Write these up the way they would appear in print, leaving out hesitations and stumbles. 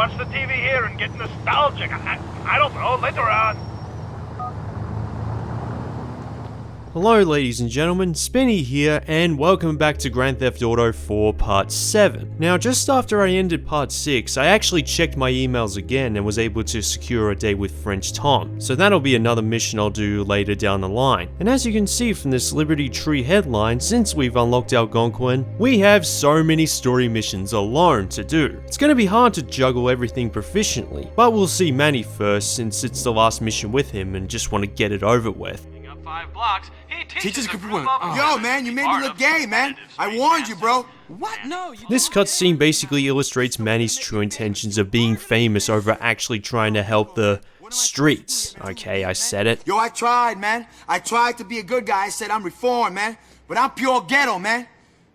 watch the TV here and get nostalgic. I don't know, later on. Hello ladies and gentlemen, Spinny here, and welcome back to Grand Theft Auto 4 Part 7. Now, just after I ended Part 6, I actually checked my emails again and was able to secure a date with French Tom, so that'll be another mission I'll do later down the line. And as you can see from this Liberty Tree headline, since we've unlocked Algonquin, we have so many story missions alone to do. It's going to be hard to juggle everything proficiently, but we'll see Manny first since it's the last mission with him and just want to get it over with. 5 blocks. He teaches Yo, man, you made me look gay, man. I warned you, bro. What? No. This cutscene basically illustrates Manny's true intentions of being famous over actually trying to help the streets. Okay, I said it. Yo, I tried, man. I tried to be a good guy. I said I'm reformed, man. But I'm pure ghetto, man.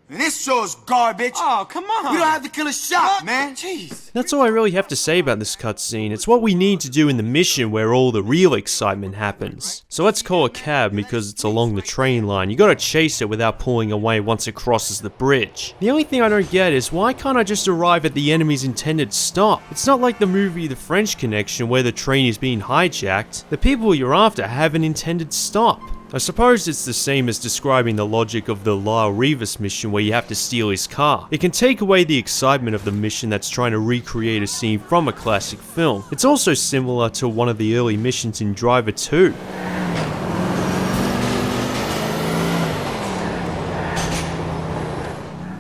And this show's garbage. Oh, come on. We don't have to kill a shot, man. Jeez. That's all I really have to say about this cutscene. It's what we need to do in the mission where all the real excitement happens. So let's call a cab because it's along the train line. You gotta chase it without pulling away once it crosses the bridge. The only thing I don't get is why can't I just arrive at the enemy's intended stop? It's not like the movie The French Connection where the train is being hijacked. The people you're after have an intended stop. I suppose it's the same as describing the logic of the Lyle Rivas mission where you have to steal his car. It can take away the excitement of the mission that's trying to recreate a scene from a classic film. It's also similar to one of the early missions in Driver 2.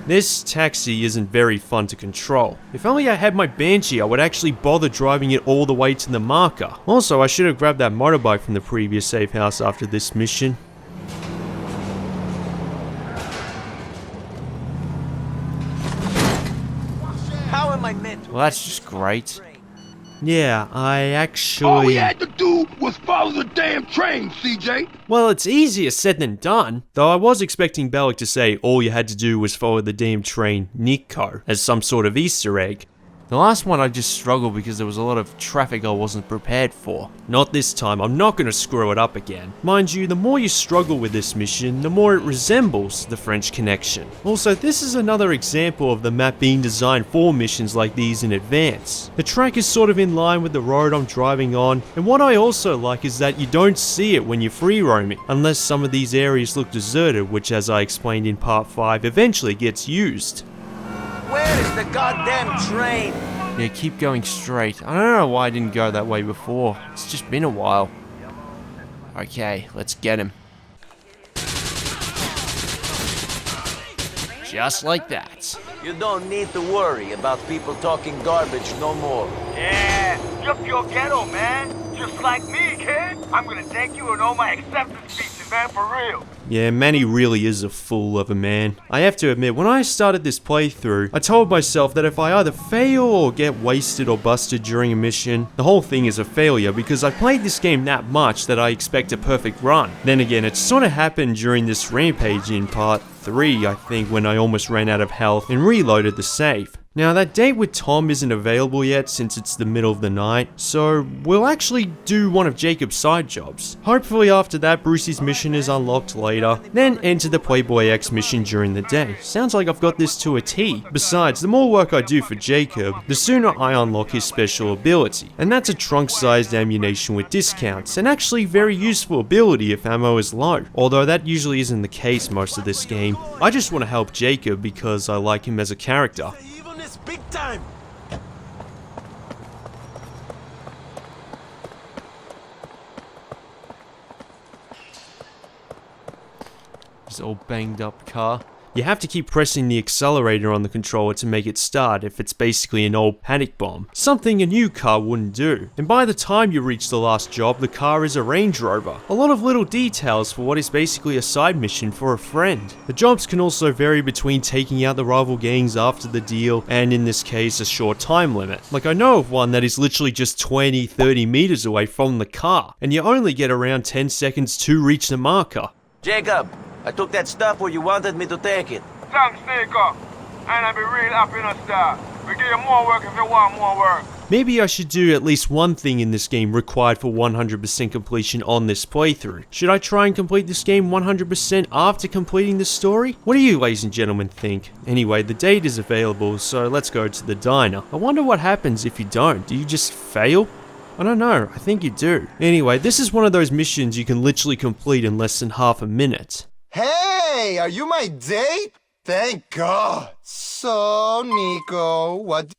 This taxi isn't very fun to control. If only I had my Banshee, I would actually bother driving it all the way to the marker. Also, I should have grabbed that motorbike from the previous safe house after this mission. How am I meant to? Well, that's just great. Yeah, I actually... All we had to do was follow the damn train, CJ. Well, it's easier said than done. Though I was expecting Bellic to say all you had to do was follow the damn train, Nico, as some sort of Easter egg. The last one I just struggled because there was a lot of traffic I wasn't prepared for. Not this time, I'm not going to screw it up again. Mind you, the more you struggle with this mission, the more it resembles the French Connection. Also, this is another example of the map being designed for missions like these in advance. The track is sort of in line with the road I'm driving on, and what I also like is that you don't see it when you're free roaming, unless some of these areas look deserted, which as I explained in part 5, eventually gets used. Where is the goddamn train? Yeah, keep going straight. I don't know why I didn't go that way before. It's just been a while. Okay, let's get him. Just like that. You don't need to worry about people talking garbage no more. Yeah, you're pure ghetto, man. Just like me, kid. I'm gonna take you and all my acceptance speeches, man, for real. Yeah, Manny really is a fool of a man. I have to admit, when I started this playthrough, I told myself that if I either fail or get wasted or busted during a mission, the whole thing is a failure because I played this game that much that I expect a perfect run. Then again, it sort of happened during this rampage in part 3, I think, when I almost ran out of health and reloaded the save. Now, that date with Tom isn't available yet since it's the middle of the night, so we'll actually do one of Jacob's side jobs. Hopefully after that, Brucey's mission is unlocked later, then enter the Playboy X mission during the day. Sounds like I've got this to a T. Besides, the more work I do for Jacob, the sooner I unlock his special ability, and that's a trunk-sized ammunition with discounts, and actually very useful ability if ammo is low, although that usually isn't the case most of this game. I just want to help Jacob because I like him as a character. Big time. This old banged up car. You have to keep pressing the accelerator on the controller to make it start if it's basically an old panic bomb. Something a new car wouldn't do. And by the time you reach the last job, the car is a Range Rover. A lot of little details for what is basically a side mission for a friend. The jobs can also vary between taking out the rival gangs after the deal and in this case a short time limit. Like I know of one that is literally just 20-30 meters away from the car and you only get around 10 seconds to reach the marker. Jacob, I took that stuff where you wanted me to take it. Thanks, Nico. And I'll be real happy in a star. We give you more work if you want more work. Maybe I should do at least one thing in this game required for 100% completion on this playthrough. Should I try and complete this game 100% after completing the story? What do you ladies and gentlemen think? Anyway, the date is available, so let's go to the diner. I wonder what happens if you don't. Do you just fail? I don't know, I think you do. Anyway, this is one of those missions you can literally complete in less than half a minute. Hey, are you my date? Thank God. So, Nico, what?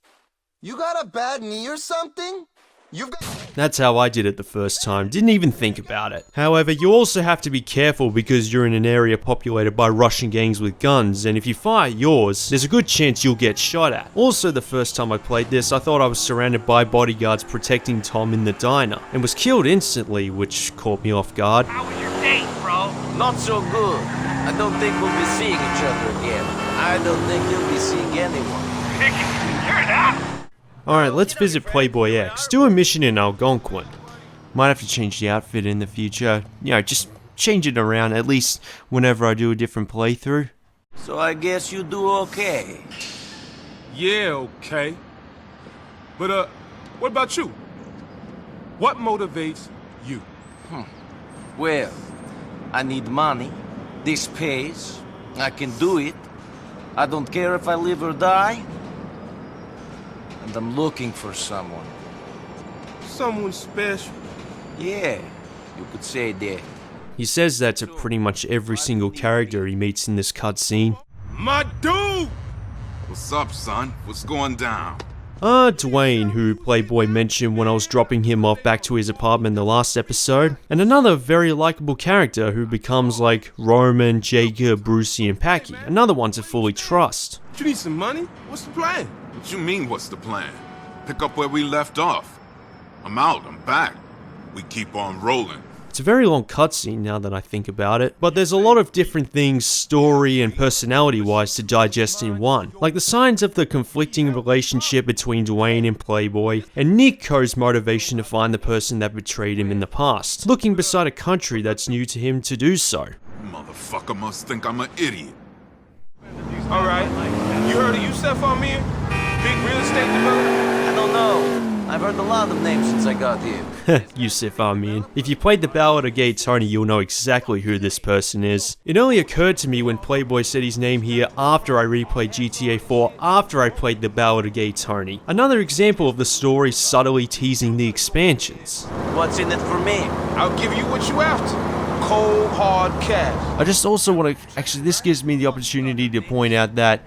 You got a bad knee or something? You've got... That's how I did it the first time, didn't even think about it. However, you also have to be careful because you're in an area populated by Russian gangs with guns, and if you fire yours, there's a good chance you'll get shot at. Also, the first time I played this, I thought I was surrounded by bodyguards protecting Tom in the diner, and was killed instantly, which caught me off guard. How was your date, bro? Not so good. I don't think we'll be seeing each other again. I don't think you'll be seeing anyone. You're not. Alright, let's visit Playboy X. Do a mission in Algonquin. Might have to change the outfit in the future. You know, just change it around, at least whenever I do a different playthrough. So I guess you do okay. Yeah, okay. But, what about you? What motivates you? Well, I need money. This pays. I can do it. I don't care if I live or die. And I'm looking for someone. Someone special? Yeah, you could say that. He says that to pretty much every single character he meets in this cutscene. My dude! What's up, son? What's going down? Dwayne, who Playboy mentioned when I was dropping him off back to his apartment in the last episode, and another very likable character who becomes like Roman, Jacob, Brucey, and Packy, another one to fully trust. You need some money? What's the plan? What you mean, what's the plan? Pick up where we left off. I'm out, I'm back. We keep on rolling. It's a very long cutscene now that I think about it, but there's a lot of different things story and personality wise to digest in one, like the signs of the conflicting relationship between Dwayne and Playboy, and Nico's motivation to find the person that betrayed him in the past, looking beside a country that's new to him to do so. Motherfucker must think I'm an idiot. Alright. You heard of Yusef Amir? Big real estate developer? I don't know. I've heard a lot of names since I got here. Yusuf Amin. If you played the Ballad of Gay Tony, you'll know exactly who this person is. It only occurred to me when Playboy said his name here after I replayed GTA 4 after I played the Ballad of Gay Tony. Another example of the story subtly teasing the expansions. What's in it for me? I'll give you what you after. Cold, hard cash. I just also want to, actually this gives me the opportunity to point out that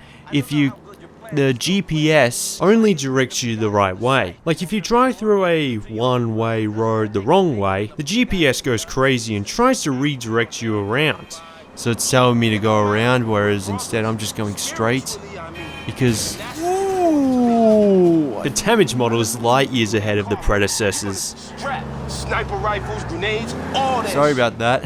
the GPS only directs you the right way. Like if you drive through a one-way road the wrong way, the GPS goes crazy and tries to redirect you around. So it's telling me to go around, whereas instead I'm just going straight. Because, the damage model is light years ahead of the predecessors. Strap, sniper rifles, grenades, all that. Sorry about that.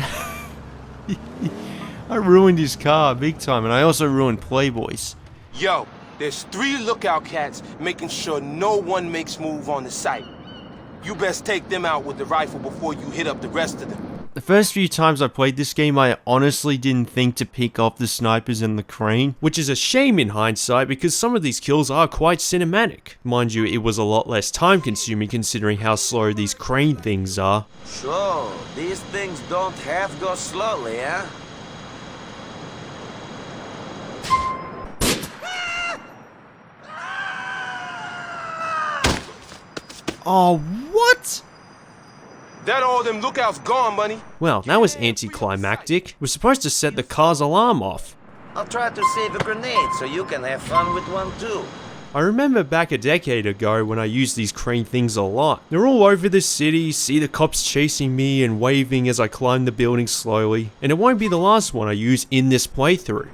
I ruined his car big time, and I also ruined Playboy's. Yo, there's 3 lookout cats making sure no one makes move on the site. You best take them out with the rifle before you hit up the rest of them. The first few times I played this game, I honestly didn't think to pick off the snipers and the crane, which is a shame in hindsight because some of these kills are quite cinematic. Mind you, it was a lot less time consuming considering how slow these crane things are. So, these things don't have to go slowly, eh? Oh, what? That all them lookouts gone, money. Well, that was anticlimactic. We're supposed to set the car's alarm off. I'll try to save a grenade so you can have fun with one too. I remember back a decade ago when I used these crane things a lot. They're all over the city, see the cops chasing me and waving as I climb the building slowly, and it won't be the last one I use in this playthrough.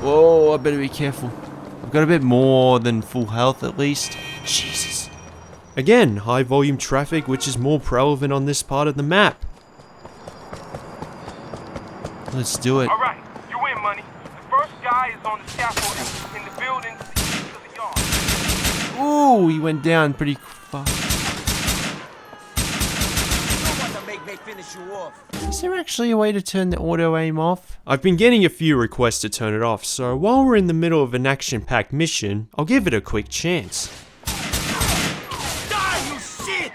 Whoa, I better be careful. I've got a bit more than full health at least. Jesus. Again, high volume traffic, which is more prevalent on this part of the map. Let's do it. Alright, you win, money. The first guy is on the scaffolding in the building to the yard. Ooh, he went down pretty fast. Is there actually a way to turn the auto aim off? I've been getting a few requests to turn it off, so while we're in the middle of an action-packed mission, I'll give it a quick chance. Die, you shit!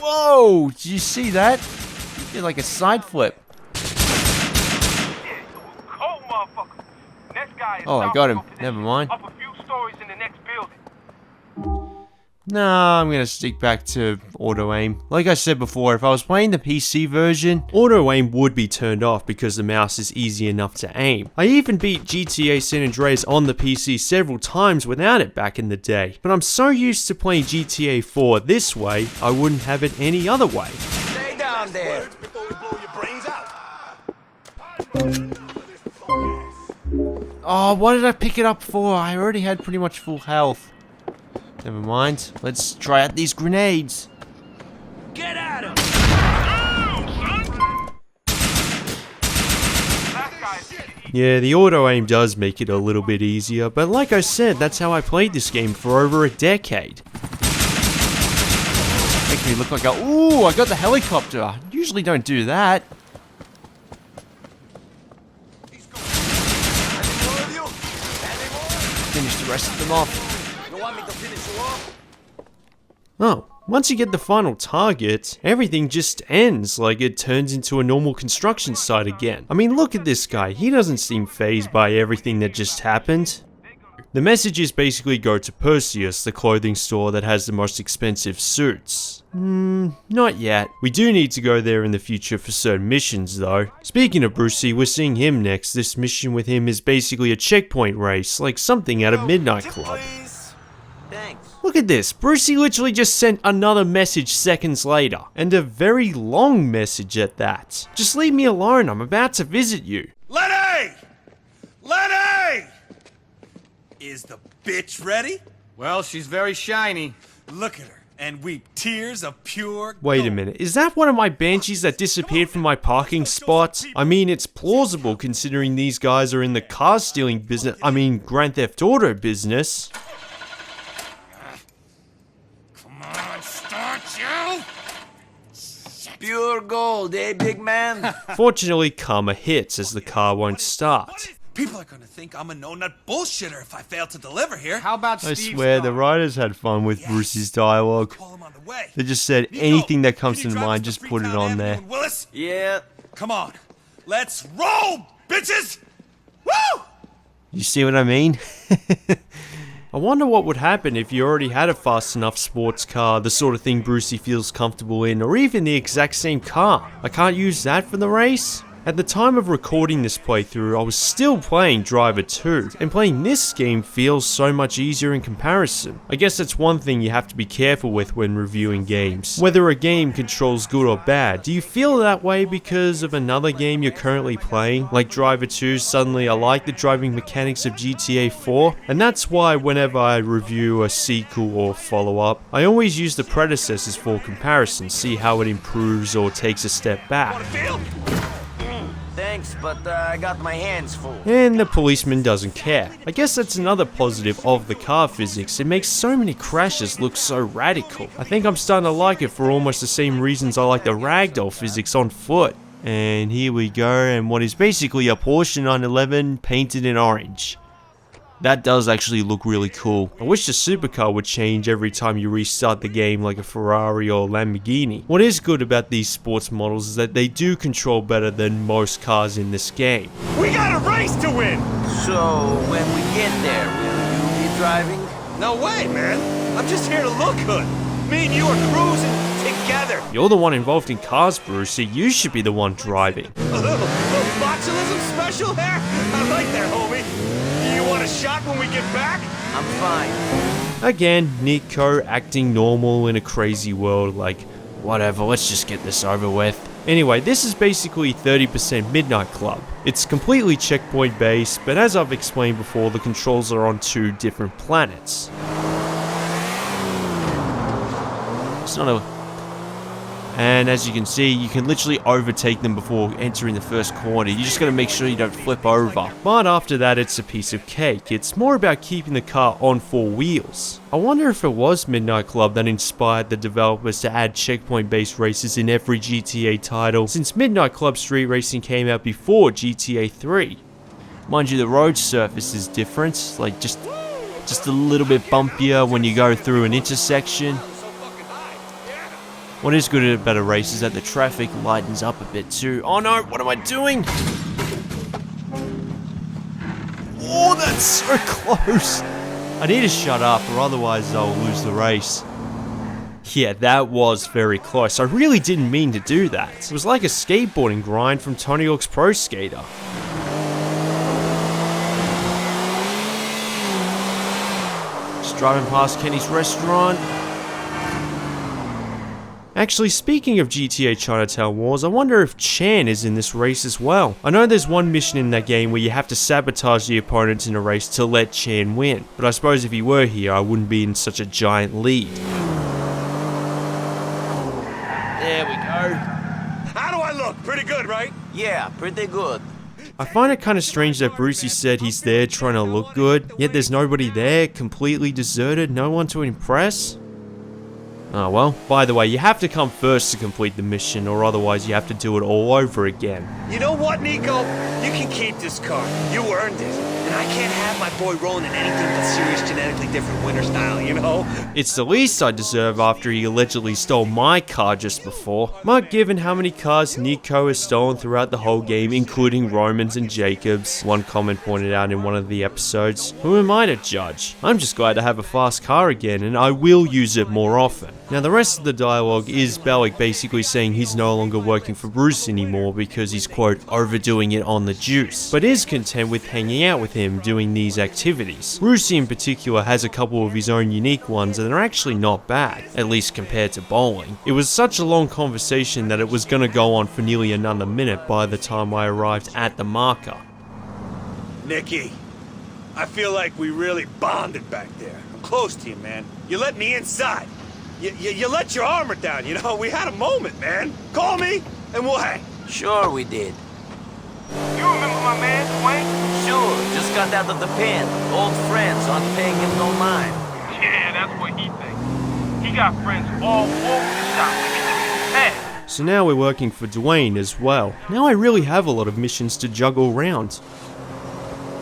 Whoa! Did you see that? He did like a side flip. Cold motherfucker. Next guy is Oh, I south got him. of the Never mind. Up a few stories in the next building. Nah, I'm gonna stick back to auto aim. Like I said before, if I was playing the PC version, auto aim would be turned off because the mouse is easy enough to aim. I even beat GTA San Andreas on the PC several times without it back in the day. But I'm so used to playing GTA 4 this way, I wouldn't have it any other way. Stay down there. Oh, what did I pick it up for? I already had pretty much full health. Never mind. Let's try out these grenades. Get at him! Yeah, the auto aim does make it a little bit easier, but like I said, that's how I played this game for over a decade. Makes me look like a... Ooh, I got the helicopter. I usually don't do that. Finish the rest of them off. Oh, once you get the final target, everything just ends, like it turns into a normal construction site again. I mean, look at this guy, he doesn't seem fazed by everything that just happened. The messages basically go to Perseus, the clothing store that has the most expensive suits. Not yet. We do need to go there in the future for certain missions though. Speaking of Brucey, we're seeing him next. This mission with him is basically a checkpoint race, like something out of Midnight Club. Thanks. Look at this, Brucey literally just sent another message seconds later, and a very long message at that. Just leave me alone, I'm about to visit you. Lenny! Lenny! Is the bitch ready? Well, she's very shiny. Look at her and weep tears of pure Wait a gold. minute, is that one of my banshees that disappeared from my parking spot? I mean, it's plausible considering these guys are in the car stealing business, Grand Theft Auto business. Pure gold, eh, big man? Fortunately, karma hits as the car won't start. People are gonna think I'm a no-nut bullshitter if I fail to deliver here. How about I Steve's swear, the car? writers had fun with Brucey's dialogue. Call him on the way. They just said Nico, anything that can comes you to drive mind, us just to put it Freetown on there. Avenue in Willis? Yeah. Come on, let's roll, bitches! Woo! You see what I mean? I wonder what would happen if you already had a fast enough sports car, the sort of thing Brucey feels comfortable in, or even the exact same car. I can't use that for the race? At the time of recording this playthrough, I was still playing Driver 2, and playing this game feels so much easier in comparison. I guess that's one thing you have to be careful with when reviewing games. Whether a game controls good or bad, do you feel that way because of another game you're currently playing? Like Driver 2, suddenly I like the driving mechanics of GTA 4, and that's why whenever I review a sequel or follow-up, I always use the predecessors for comparison, see how it improves or takes a step back. Thanks, but I got my hands full. And the policeman doesn't care. I guess that's another positive of the car physics. It makes so many crashes look so radical. I think I'm starting to like it for almost the same reasons I like the ragdoll physics on foot. And here we go, and what is basically a Porsche 911 painted in orange. That does actually look really cool. I wish the supercar would change every time you restart the game like a Ferrari or Lamborghini. What is good about these sports models is that they do control better than most cars in this game. We got a race to win! So, when we get there, will you be driving? No way, man. I'm just here to look good. Me and you are cruising together. You're the one involved in cars, Brucey. You should be the one driving. A little botulism special there? I like that, homie. You want a shot when we get back? I'm fine. Again, Nico acting normal in a crazy world, like, whatever, let's just get this over with. Anyway, this is basically 30% Midnight Club. It's completely checkpoint based, but as I've explained before, the controls are on 2 different planets. It's not a... And as you can see, you can literally overtake them before entering the first corner. You just gotta make sure you don't flip over. But after that, it's a piece of cake. It's more about keeping the car on 4 wheels. I wonder if it was Midnight Club that inspired the developers to add checkpoint-based races in every GTA title, since Midnight Club Street Racing came out before GTA 3. Mind you, the road surface is different, like just a little bit bumpier when you go through an intersection. What is good about a race is that the traffic lightens up a bit too. Oh no, what am I doing? Oh, that's so close. I need to shut up or otherwise I'll lose the race. Yeah, that was very close. I really didn't mean to do that. It was like a skateboarding grind from Tony Hawk's Pro Skater. Just driving past Kenny's restaurant. Actually, speaking of GTA Chinatown Wars, I wonder if Chan is in this race as well. I know there's one mission in that game where you have to sabotage the opponents in a race to let Chan win, but I suppose if he were here, I wouldn't be in such a giant lead. There we go. How do I look? Pretty good, right? Yeah, pretty good. I find it kind of strange that Brucey said he's there trying to look good, yet there's nobody there, completely deserted, no one to impress. Oh well, by the way, you have to come first to complete the mission, or otherwise you have to do it all over again. You know what, Nico? You can keep this car. You earned it. And I can't have my boy rolling in anything but serious genetically different winter style, you know? It's the least I deserve after he allegedly stole my car just before. But given how many cars Nico has stolen throughout the whole game, including Romans and Jacobs, one comment pointed out in one of the episodes, who am I to judge? I'm just glad to have a fast car again, and I will use it more often. Now the rest of the dialogue is Bellic basically saying he's no longer working for Bruce anymore because he's quote overdoing it on the juice, but is content with hanging out with him doing these activities. Bruce in particular has a couple of his own unique ones and they're actually not bad, at least compared to bowling. It was such a long conversation that it was gonna go on for nearly another minute by the time I arrived at the marker. Nicky, I feel like we really bonded back there. I'm close to you, man. You let me inside. You let your armor down, you know? We had a moment, man. Call me, and we'll hang. Sure we did. You remember my man, Dwayne? Sure, just got out of the pen. Old friends aren't paying him no mind. Yeah, that's what he thinks. He got friends all over the shop. Hey. So now we're working for Dwayne as well. Now I really have a lot of missions to juggle around.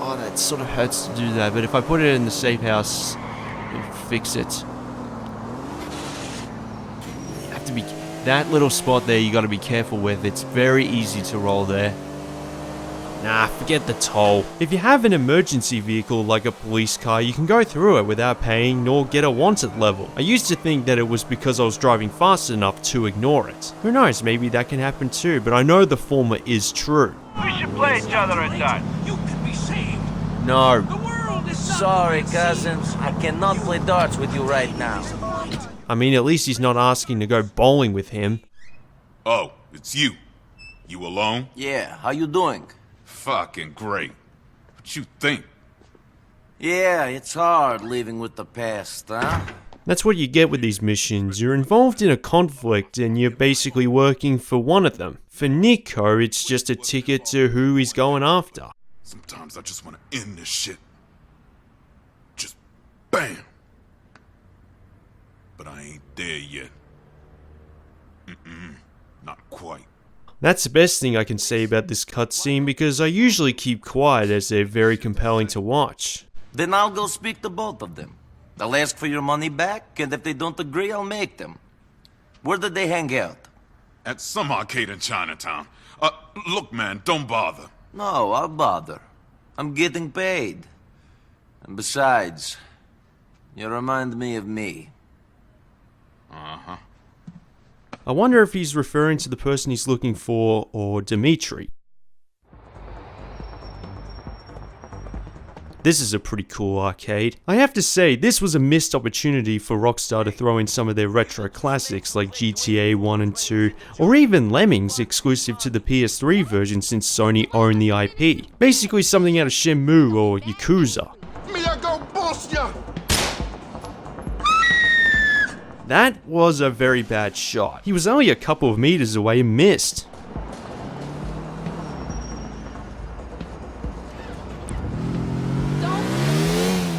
Oh, that sort of hurts to do that, but if I put it in the safe house, it'll fix it. That little spot there you gotta be careful with. It's very easy to roll there. Nah, forget the toll. If you have an emergency vehicle like a police car, you can go through it without paying nor get a wanted level. I used to think that it was because I was driving fast enough to ignore it. Who knows, maybe that can happen too, but I know the former is true. We should play each other inside. You could be saved. No. The world is Sorry, cousins. I cannot play darts with you right now. I mean, at least he's not asking to go bowling with him. Oh, it's you. You alone? Yeah, how you doing? Fucking great. What you think? Yeah, it's hard living with the past, huh? That's what you get with these missions. You're involved in a conflict and you're basically working for one of them. For Nico, it's just a ticket to who he's going after. Sometimes I just want to end this shit. Just bam. But I ain't there yet. Not quite. That's the best thing I can say about this cutscene because I usually keep quiet as they're very compelling to watch. Then I'll go speak to both of them. They'll ask for your money back, and if they don't agree, I'll make them. Where did they hang out? At some arcade in Chinatown. Look, man, don't bother. No, I'll bother. I'm getting paid. And besides, you remind me of me. Uh-huh. I wonder if he's referring to the person he's looking for or Dimitri. This is a pretty cool arcade. I have to say, this was a missed opportunity for Rockstar to throw in some of their retro classics like GTA 1 and 2, or even Lemmings exclusive to the PS3 version since Sony owned the IP. Basically something out of Shenmue or Yakuza. That was a very bad shot. He was only a couple of meters away and missed.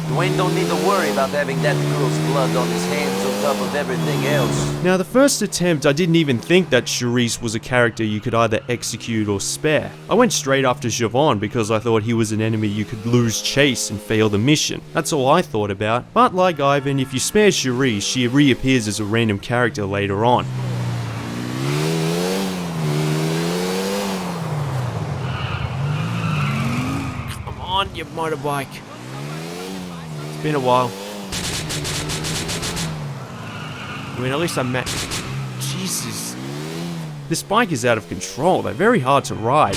Dwayne don't need to worry about having that girl's blood on his hands on top of everything else. Now, the first attempt, I didn't even think that Charisse was a character you could either execute or spare. I went straight after Javon because I thought he was an enemy you could lose chase and fail the mission. That's all I thought about. But like Ivan, if you spare Charisse, she reappears as a random character later on. Come on, you motorbike. It's been a while. I mean, at least I'm met. Jesus. This bike is out of control. They're very hard to ride.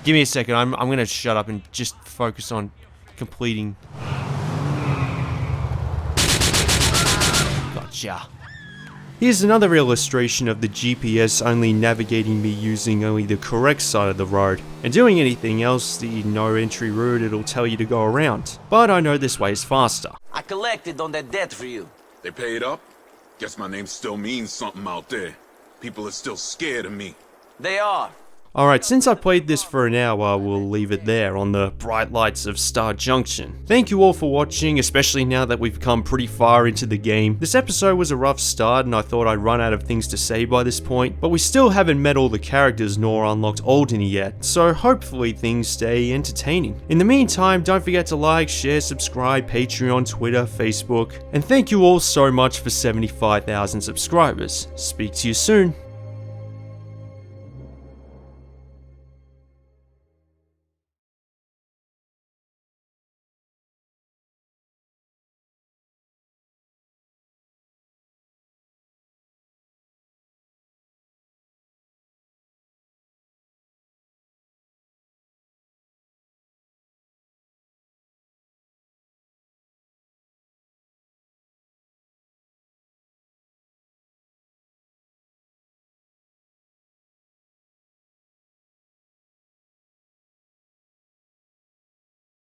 Give me a second. I'm gonna shut up and just focus on completing. Gotcha. Here's another illustration of the GPS only navigating me using only the correct side of the road, and doing anything else, the no entry route, it'll tell you to go around. But I know this way is faster. I collected on that debt for you. They paid up? Guess my name still means something out there. People are still scared of me. They are. Alright, since I played this for an hour, we'll leave it there on the bright lights of Star Junction. Thank you all for watching, especially now that we've come pretty far into the game. This episode was a rough start and I thought I'd run out of things to say by this point, but we still haven't met all the characters nor unlocked Alderney yet, so hopefully things stay entertaining. In the meantime, don't forget to like, share, subscribe, Patreon, Twitter, Facebook, and thank you all so much for 75,000 subscribers. Speak to you soon.